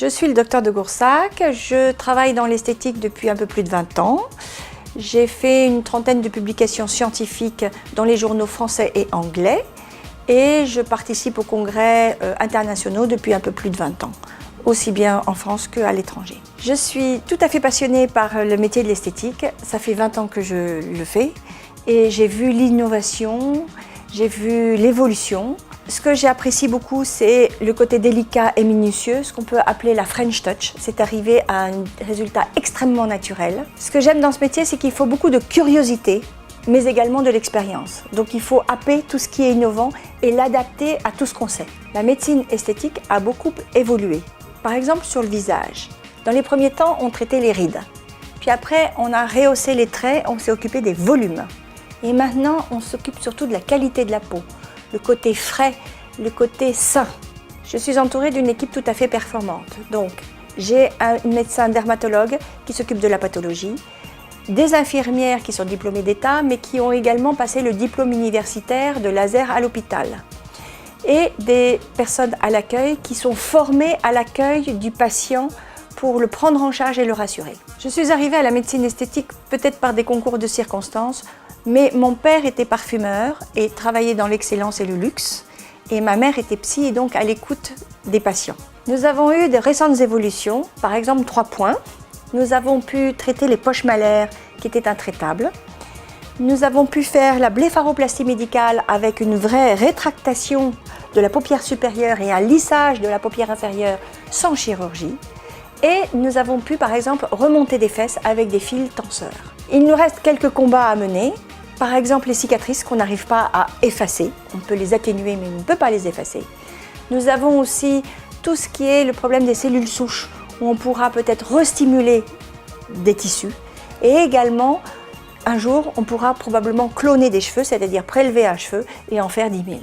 Je suis le docteur de Goursac, je travaille dans l'esthétique depuis un peu plus de 20 ans. J'ai fait une trentaine de publications scientifiques dans les journaux français et anglais et je participe aux congrès internationaux depuis un peu plus de 20 ans, aussi bien en France qu'à l'étranger. Je suis tout à fait passionnée par le métier de l'esthétique, ça fait 20 ans que je le fais et j'ai vu l'innovation, j'ai vu l'évolution. Ce que j'apprécie beaucoup, c'est le côté délicat et minutieux, ce qu'on peut appeler la French touch. C'est arriver à un résultat extrêmement naturel. Ce que j'aime dans ce métier, c'est qu'il faut beaucoup de curiosité, mais également de l'expérience. Donc il faut happer tout ce qui est innovant et l'adapter à tout ce qu'on sait. La médecine esthétique a beaucoup évolué. Par exemple sur le visage. Dans les premiers temps, on traitait les rides. Puis après, on a rehaussé les traits, on s'est occupé des volumes. Et maintenant, on s'occupe surtout de la qualité de la peau. Le côté frais, le côté sain. Je suis entourée d'une équipe tout à fait performante. Donc, j'ai un médecin dermatologue qui s'occupe de la pathologie, des infirmières qui sont diplômées d'État, mais qui ont également passé le diplôme universitaire de laser à l'hôpital, et des personnes à l'accueil qui sont formées à l'accueil du patient pour le prendre en charge et le rassurer. Je suis arrivée à la médecine esthétique peut-être par des concours de circonstances, mais mon père était parfumeur et travaillait dans l'excellence et le luxe, et ma mère était psy et donc à l'écoute des patients. Nous avons eu de récentes évolutions, par exemple 3 points. Nous avons pu traiter les poches malaires qui étaient intraitables. Nous avons pu faire la blépharoplastie médicale avec une vraie rétractation de la paupière supérieure et un lissage de la paupière inférieure sans chirurgie. Et nous avons pu par exemple remonter des fesses avec des fils tenseurs. Il nous reste quelques combats à mener. Par exemple, les cicatrices qu'on n'arrive pas à effacer. On peut les atténuer, mais on ne peut pas les effacer. Nous avons aussi tout ce qui est le problème des cellules souches, où on pourra peut-être restimuler des tissus. Et également, un jour, on pourra probablement cloner des cheveux, c'est-à-dire prélever un cheveu et en faire 10 000.